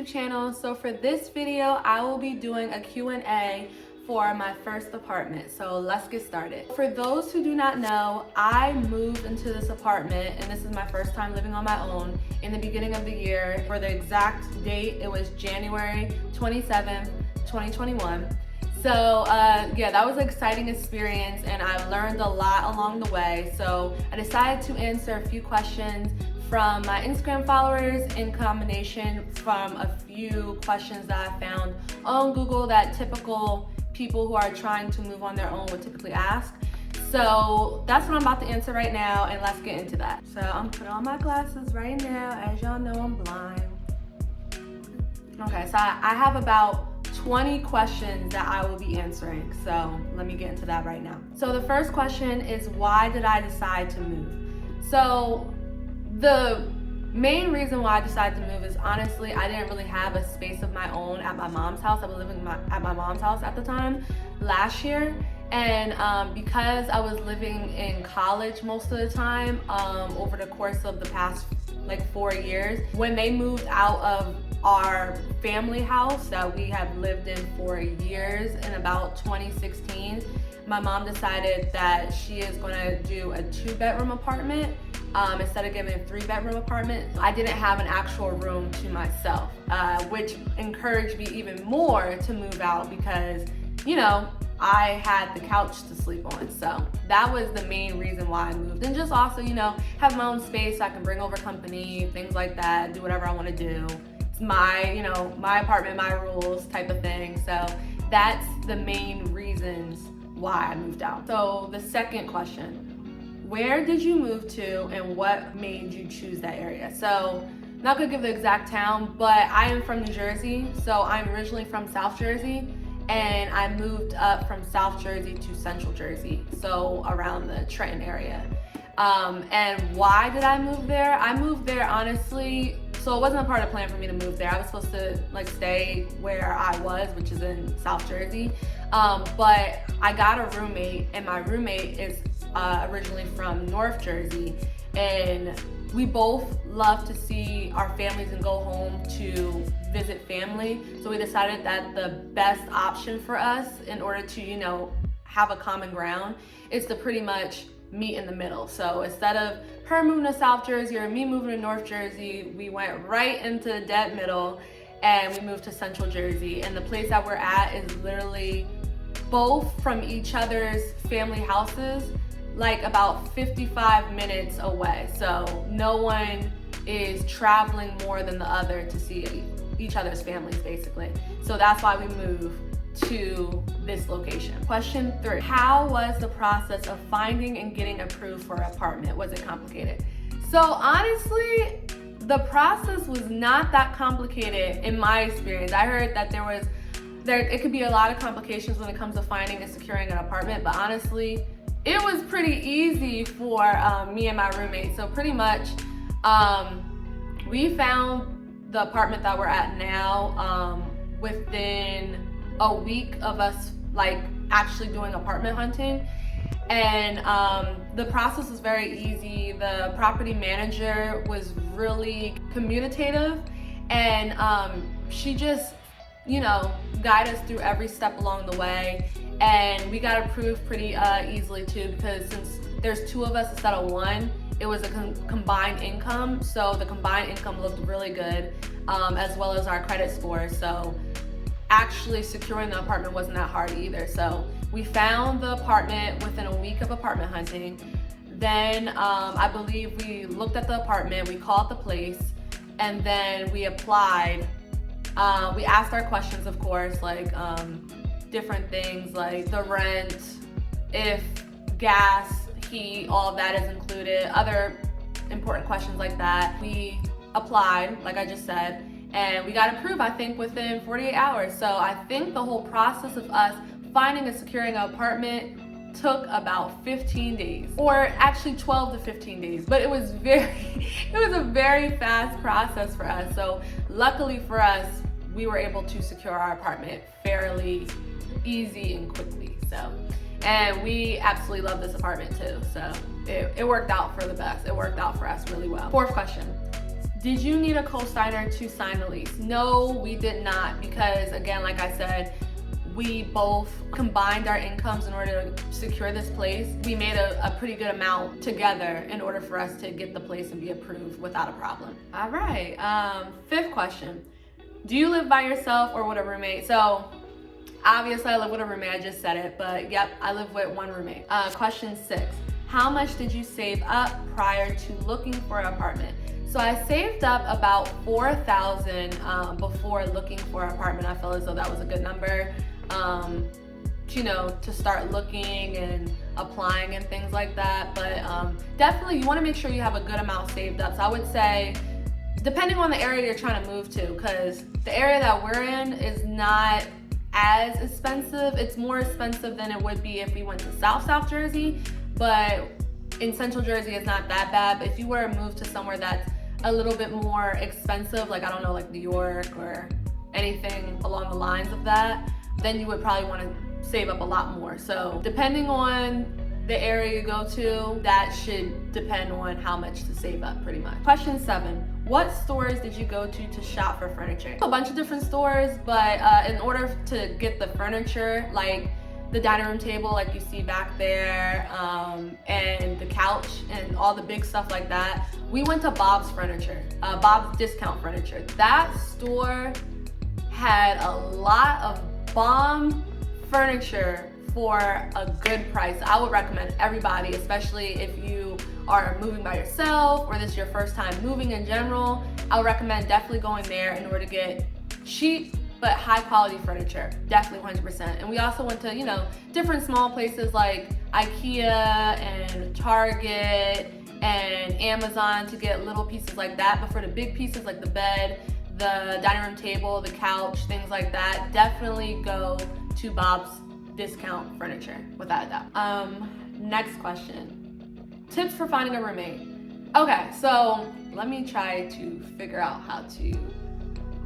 YouTube channel. So for this video, I will be doing a Q&A for my first apartment. So let's get started. For those who do not know, I moved into this apartment and this is my first time living on my own in the beginning of the year. For the exact date, it was January 27th, 2021. So yeah, that was an exciting experience and I learned a lot along the way. So I decided to answer a few questions from my Instagram followers in combination from a few questions that I found on Google that typical people who are trying to move on their own would typically ask. So that's what I'm about to answer right now, and let's get into that. So I'm putting on my glasses right now. As y'all know, I'm blind. Okay, so I have about 20 questions that I will be answering. So let me get into that right now. So the first question is, why did I decide to move? So the main reason why I decided to move is honestly, I didn't really have a space of my own at my mom's house. I was living at my mom's house at the time last year. And because I was living in college most of the time, over the course of the past like 4 years, when they moved out of our family house that we have lived in for years in about 2016, my mom decided that she is going to do a 2-bedroom apartment instead of giving a 3-bedroom apartment. I didn't have an actual room to myself, which encouraged me even more to move out because, you know, I had the couch to sleep on. So that was the main reason why I moved. And just also, you know, have my own space so I can bring over company, things like that, do whatever I want to do. It's my, you know, my apartment, my rules type of thing. So that's the main reasons why I moved out. So the second question, where did you move to and what made you choose that area? So I'm not gonna give the exact town, but I am from New Jersey. So I'm originally from South Jersey and I moved up from South Jersey to Central Jersey. So around the Trenton area. And why did I move there? I moved there honestly, so it wasn't a part of the plan for me to move there. I was supposed to like stay where I was, which is in South Jersey. But I got a roommate and my roommate is originally from North Jersey, and we both love to see our families and go home to visit family. So we decided that the best option for us in order to, you know, have a common ground is to pretty much meet in the middle. So instead of her moving to South Jersey or me moving to North Jersey, we went right into the dead middle and we moved to Central Jersey. And the place that we're at is literally both from each other's family houses, like about 55 minutes away. So no one is traveling more than the other to see each other's families basically. So that's why we moved to this location. Question 3, how was the process of finding and getting approved for an apartment? Was it complicated? So honestly, the process was not that complicated in my experience. I heard that it could be a lot of complications when it comes to finding and securing an apartment, but honestly, it was pretty easy for me and my roommate. So pretty much, we found the apartment that we're at now within a week of us like actually doing apartment hunting. And the process was very easy. The property manager was really communicative and she just, you know, guided us through every step along the way. And we got approved pretty easily too, because since there's 2 of us instead of 1, it was a combined income. So the combined income looked really good, as well as our credit score. So actually securing the apartment wasn't that hard either. So we found the apartment within a week of apartment hunting. Then I believe we looked at the apartment, we called the place, and then we applied. We asked our questions, of course, like different things like the rent, if gas, heat, all of that is included, other important questions like that. We applied, like I just said, and we got approved, I think, within 48 hours. So I think the whole process of us finding and securing an apartment took about 15 days, or actually 12 to 15 days, but it was a very fast process for us. So luckily for us, we were able to secure our apartment fairly easy and quickly. So, and we absolutely love this apartment too. So it worked out for the best. It worked out for us really well. 4th question. Did you need a co-signer to sign the lease? No, we did not, because again, like I said, we both combined our incomes in order to secure this place. We made a pretty good amount together in order for us to get the place and be approved without a problem. All right, 5th question. Do you live by yourself or with a roommate? So obviously I live with a roommate, I just said it, but yep, I live with one roommate. Question 6. How much did you save up prior to looking for an apartment? So I saved up about $4,000 before looking for an apartment. I felt as though that was a good number, to start looking and applying and things like that. But definitely you want to make sure you have a good amount saved up. So I would say, depending on the area you're trying to move to, because the area that we're in is not as expensive. It's more expensive than it would be if we went to South Jersey, but in Central Jersey it's not that bad. But if you were to move to somewhere that's a little bit more expensive, like I don't know, like New York or anything along the lines of that, then you would probably want to save up a lot more. So depending on the area you go to, that should depend on how much to save up pretty much. Question 7. What stores did you go to shop for furniture? A bunch of different stores, but in order to get the furniture, like the dining room table like you see back there, and the couch and all the big stuff like that, we went to Bob's Furniture, Bob's Discount Furniture. That store had a lot of bomb furniture for a good price. I would recommend everybody, especially if you are moving by yourself or this is your first time moving in general, I would recommend definitely going there in order to get cheap but high quality furniture, definitely 100%. And we also went to, different small places like IKEA and Target and Amazon to get little pieces like that. But for the big pieces like the bed, the dining room table, the couch, things like that, definitely go to Bob's Discount Furniture, without a doubt. Next question. Tips for finding a roommate. Okay, so let me try to figure out how to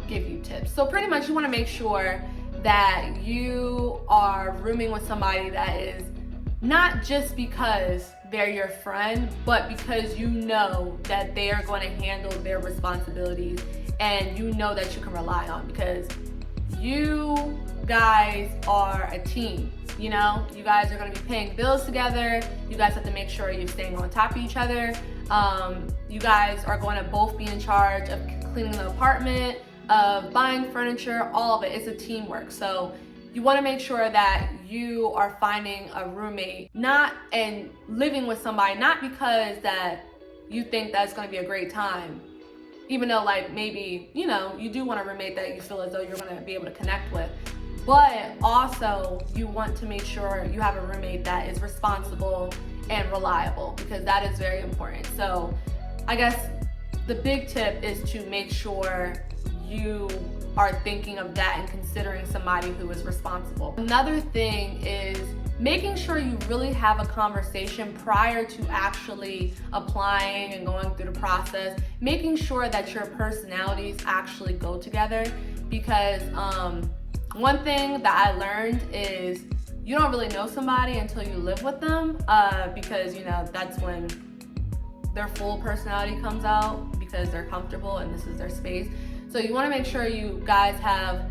give you tips. So pretty much you want to make sure that you are rooming with somebody that is not just because they're your friend, but because you know that they are going to handle their responsibilities and you know that you can rely on, because you guys are a team. You guys are going to be paying bills together. You guys have to make sure you're staying on top of each other. You guys are going to both be in charge of cleaning the apartment, of buying furniture, all of it. It's a teamwork. So you want to make sure that you are finding a roommate, and living with somebody, not because that you think that's going to be a great time, even though like maybe, you do want a roommate that you feel as though you're going to be able to connect with. But also you want to make sure you have a roommate that is responsible and reliable, because that is very important. So I guess the big tip is to make sure you are thinking of that and considering somebody who is responsible. Another thing is making sure you really have a conversation prior to actually applying and going through the process, making sure that your personalities actually go together, because one thing that I learned is you don't really know somebody until you live with them, because that's when their full personality comes out, because they're comfortable and this is their space. So you want to make sure you guys have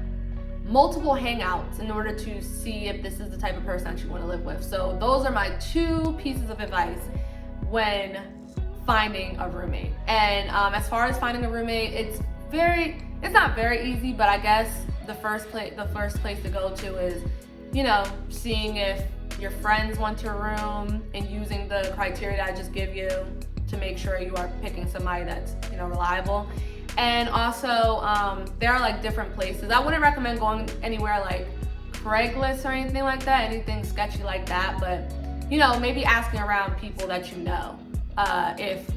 multiple hangouts in order to see if this is the type of person that you want to live with. So those are my 2 pieces of advice when finding a roommate. And as far as finding a roommate, it's not very easy, but I guess the first place to go to is, seeing if your friends want your room and using the criteria that I just give you to make sure you are picking somebody that's, reliable. And also, there are like different places. I wouldn't recommend going anywhere like Craigslist or anything like that, anything sketchy like that, but maybe asking around people that if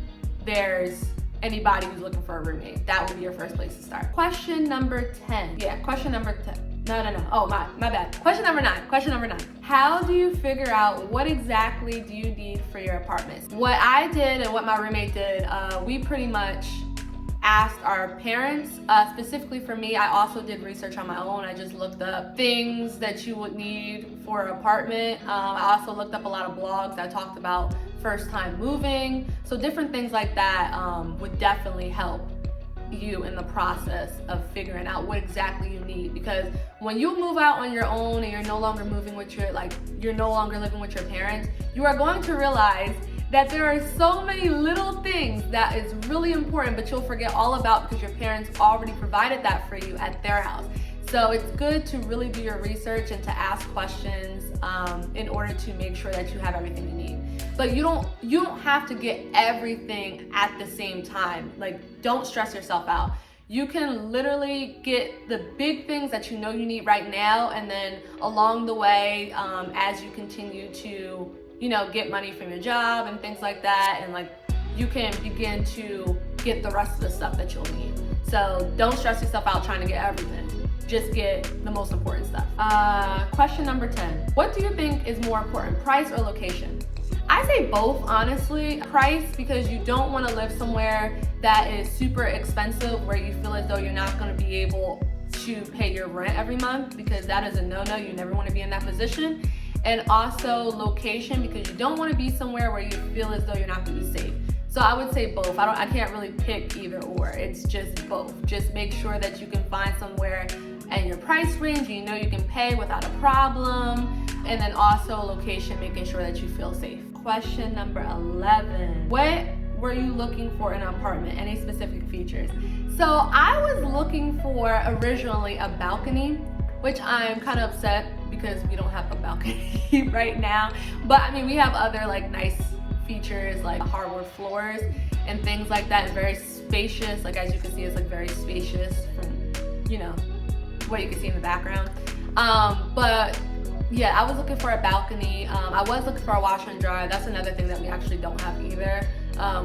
there's anybody who's looking for a roommate. That would be your first place to start. Question number 10. Yeah, question number 10. No. Oh, my bad. Question number 9. How do you figure out what exactly do you need for your apartment? What I did and what my roommate did, we pretty much asked our parents. Specifically for me, I also did research on my own. I just looked up things that you would need for an apartment. I also looked up a lot of blogs that talked about first time moving. So different things like that would definitely help you in the process of figuring out what exactly you need. Because when you move out on your own and you're no longer moving with you're no longer living with your parents, you are going to realize that there are so many little things that is really important, but you'll forget all about because your parents already provided that for you at their house. So it's good to really do your research and to ask questions in order to make sure that you have everything you need. But you don't have to get everything at the same time. Like, don't stress yourself out. You can literally get the big things that you know you need right now, and then along the way, as you continue to, get money from your job and things like that, and like you can begin to get the rest of the stuff that you'll need. So don't stress yourself out trying to get everything. Just get the most important stuff. Question number 10. What do you think is more important, price or location? I say both, honestly. Price, because you don't want to live somewhere that is super expensive where you feel as though you're not going to be able to pay your rent every month, because that is a no-no. You never want to be in that position. And also location, because you don't want to be somewhere where you feel as though you're not going to be safe. So I would say both. I can't really pick either or. It's just both. Just make sure that you can find somewhere in your price range you know you can pay without a problem. And then also location, making sure that you feel safe. Question number 11. What were you looking for in an apartment? Any specific features? So I was looking for originally a balcony, which I'm kind of upset because we don't have a balcony right now. But I mean, we have other like nice features like hardwood floors and things like that, and very spacious. Like, as you can see, it's like very spacious from, what you can see in the background. But yeah, I was looking for a balcony. I was looking for a washer and dryer. That's another thing that we actually don't have either.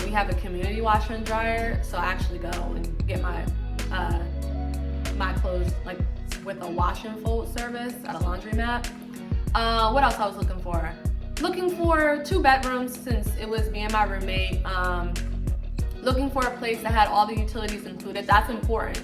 We have a community washer and dryer, so I actually go and get my clothes like with a wash and fold service at a laundromat. What else I was looking for? Looking for 2 bedrooms, since it was me and my roommate. Looking for a place that had all the utilities included. That's important.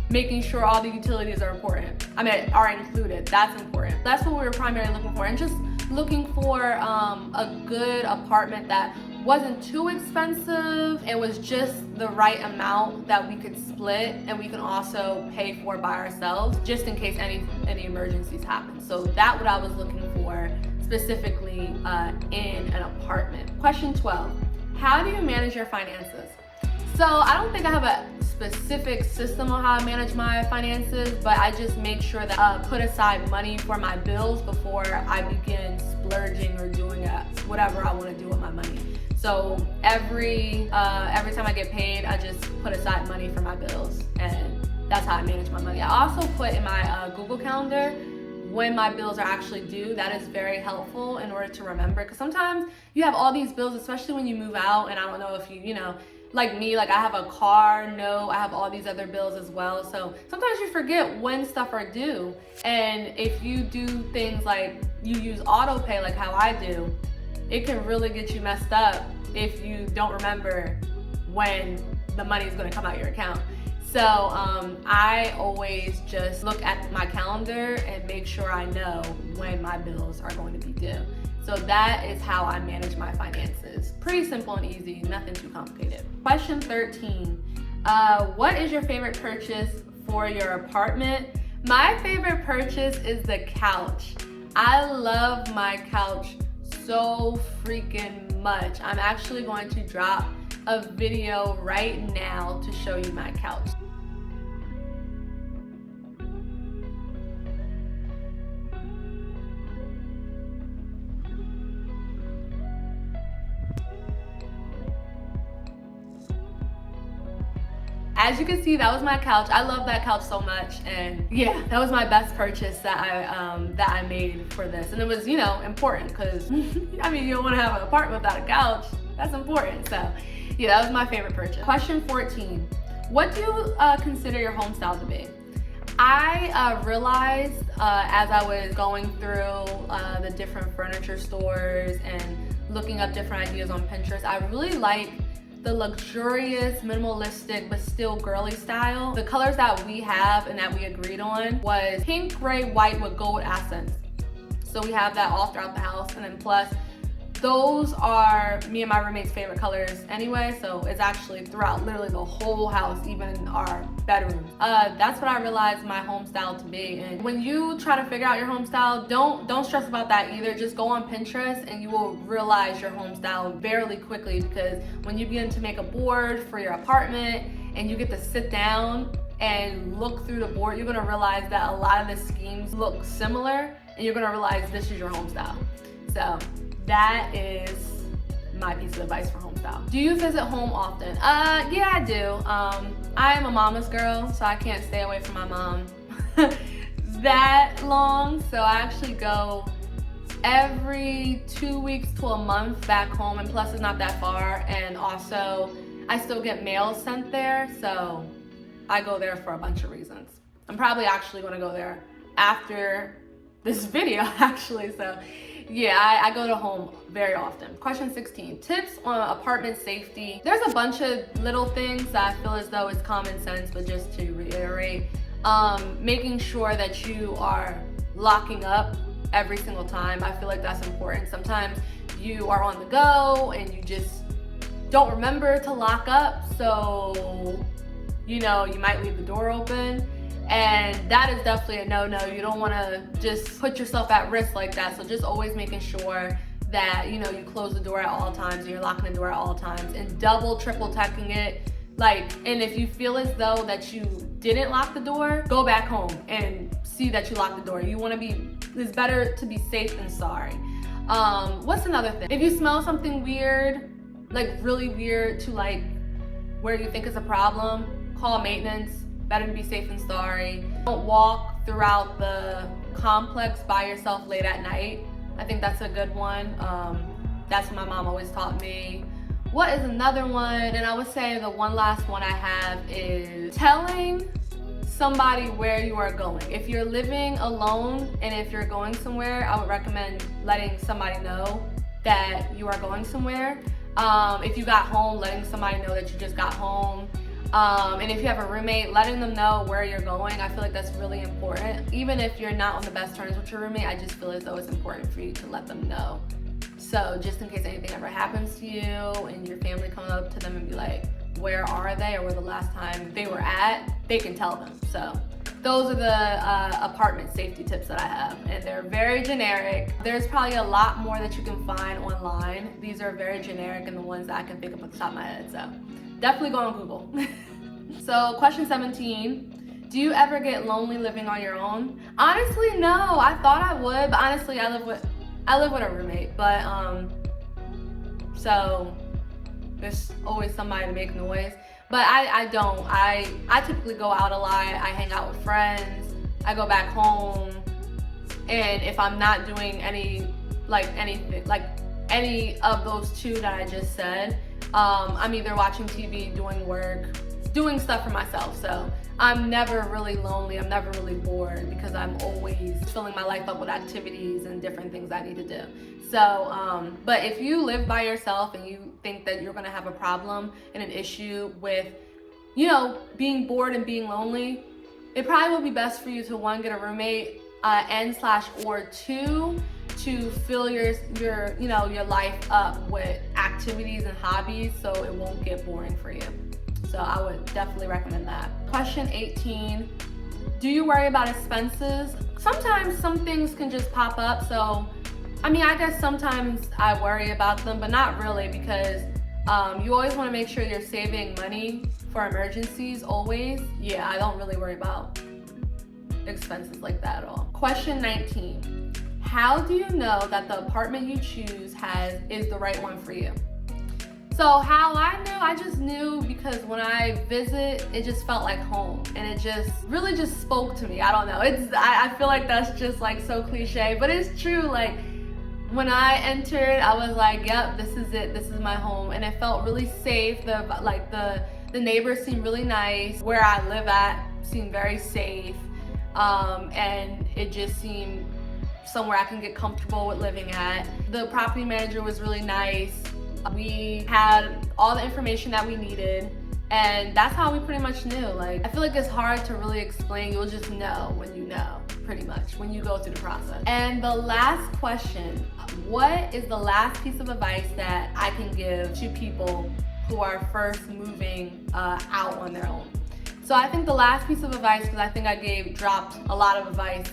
Making sure all the utilities are included. That's important. That's what we were primarily looking for. And just looking for a good apartment that wasn't too expensive. It was just the right amount that we could split and we can also pay for by ourselves, just in case any emergencies happen. So that's what I was looking for specifically in an apartment. Question 12. How do you manage your finances? So I don't think I have a specific system on how I manage my finances, but I just make sure that I put aside money for my bills before I begin splurging or doing whatever I want to do with my money. So every time I get paid, I just put aside money for my bills, and that's how I manage my money. I also put in my Google Calendar when my bills are actually due. That is very helpful in order to remember, because sometimes you have all these bills, especially when you move out, and I don't know if you like me, like I have a car note, I have all these other bills as well. So sometimes you forget when stuff are due. And if you do things like you use auto pay like how I do, it can really get you messed up if you don't remember when the money is going to come out your account. So I always just look at my calendar and make sure I know when my bills are going to be due. So that is how I manage my finances. Pretty simple and easy, nothing too complicated. Question 13. What is your favorite purchase for your apartment? My favorite purchase is the couch. I love my couch so freaking much. I'm actually going to drop a video right now to show you my couch. As you can see, that was my couch. I love that couch so much, and yeah, that was my best purchase that I made for this. And it was, important, because I mean, you don't want to have an apartment without a couch. That's important. So yeah, that was my favorite purchase. Question 14. What do you consider your home style to be? I realized as I was going through the different furniture stores and looking up different ideas on Pinterest, I really like the luxurious, minimalistic, but still girly style. The colors that we have and that we agreed on was pink, gray, white with gold accents. So we have that all throughout the house, and then plus those are me and my roommate's favorite colors anyway, so it's actually throughout literally the whole house, even our bedroom. That's what I realized my home style to be. And when you try to figure out your home style, don't stress about that either. Just go on Pinterest and you will realize your home style fairly quickly, because when you begin to make a board for your apartment and you get to sit down and look through the board, you're gonna realize that a lot of the schemes look similar, and you're gonna realize this is your home style. So that is my piece of advice for home style. Do you visit home often? Yeah, I do. I am a mama's girl, so I can't stay away from my mom that long. So I actually go every 2 weeks to a month back home, and plus it's not that far. And also I still get mail sent there, so I go there for a bunch of reasons. I'm probably actually gonna go there after this video actually, so yeah, I go to home very often. Question 16, tips on apartment safety. There's a bunch of little things that I feel as though it's common sense, but just to reiterate, making sure that you are locking up every single time. I feel like that's important. Sometimes you are on the go and you just don't remember to lock up, so you might leave the door open. And that is definitely a no-no. You don't want to just put yourself at risk like that. So just always making sure that, you close the door at all times and you're locking the door at all times, and double, triple checking it. And if you feel as though that you didn't lock the door, go back home and see that you locked the door. It's better to be safe than sorry. What's another thing? If you smell something weird, like really weird to where you think is a problem, call maintenance. Better to be safe than sorry. Don't walk throughout the complex by yourself late at night. I think that's a good one. That's what my mom always taught me. What is another one? And I would say the one last one I have is telling somebody where you are going. If you're living alone and if you're going somewhere, I would recommend letting somebody know that you are going somewhere. If you got home, letting somebody know that you just got home. And if you have a roommate, letting them know where you're going. I feel like that's really important. Even if you're not on the best terms with your roommate, I just feel as though it's important for you to let them know. So just in case anything ever happens to you and your family comes up to them and be like, where are they, or where the last time they were at, they can tell them. So those are the apartment safety tips that I have, and they're very generic. There's probably a lot more that you can find online. These are very generic and the ones that I can think of at the top of my head. So definitely go on Google. So question 17, do you ever get lonely living on your own? Honestly, no. I thought I would, but honestly, I live with a roommate, but so there's always somebody to make noise. But I don't. I typically go out a lot. I hang out with friends. I go back home, and if I'm not doing anything like any of those two that I just said, I'm either watching TV, doing work, doing stuff for myself. So I'm never really lonely. I'm never really bored, because I'm always filling my life up with activities and different things I need to do. So, but if you live by yourself and you think that you're gonna have a problem and an issue with, being bored and being lonely, it probably would be best for you to, one, get a roommate, or two, to fill your life up with activities and hobbies so it won't get boring for you. So I would definitely recommend that. Question 18, do you worry about expenses? Sometimes some things can just pop up, so I guess sometimes I worry about them, but not really, because you always want to make sure you're saving money for emergencies, always. Yeah, I don't really worry about expenses like that at all. Question 19, how do you know that the apartment you choose is the right one for you? So how I knew, I just knew because when I visit, it just felt like home, and it just really just spoke to me. I don't know. I feel like that's just so cliche, but it's true. When I entered, I was like, yep, this is it. This is my home, and it felt really safe. The neighbors seemed really nice. Where I live at seemed very safe, and it just seemed somewhere I can get comfortable with living at. The property manager was really nice. We had all the information that we needed, and that's how we pretty much knew. I feel like it's hard to really explain. You'll just know when you know. pretty much when you go through the process. And the last question, what is the last piece of advice that I can give to people who are first moving out on their own? So I think the last piece of advice, because I think I dropped a lot of advice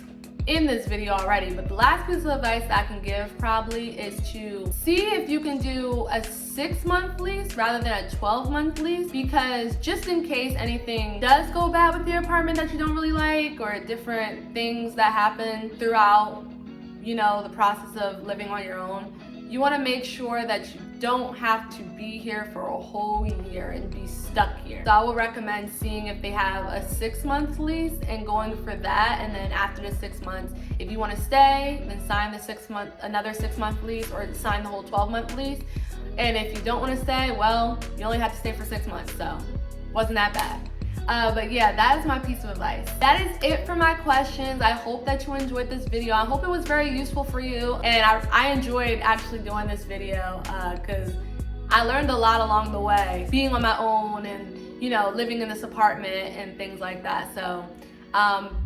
in this video already, but the last piece of advice that I can give probably is to see if you can do a 6-month lease rather than a 12-month lease, because just in case anything does go bad with your apartment that you don't really like, or different things that happen throughout, you know, the process of living on your own, you want to make sure that you don't have to be here for a whole year and be stuck here. So I would recommend seeing if they have a 6-month lease and going for that, and then after the 6 months, if you want to stay, then sign the another 6-month lease, or sign the whole 12-month lease. And if you don't want to stay, well, you only have to stay for 6 months, so wasn't that bad. But yeah, that is my piece of advice. That is it for my questions. I hope that you enjoyed this video. I hope it was very useful for you, and I enjoyed actually doing this video because I learned a lot along the way, being on my own and, you know, living in this apartment and things like that. So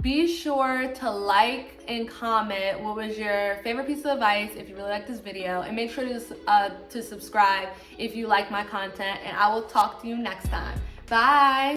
be sure to like and comment what was your favorite piece of advice if you really like this video, and make sure to subscribe if you like my content, and I will talk to you next time. Bye.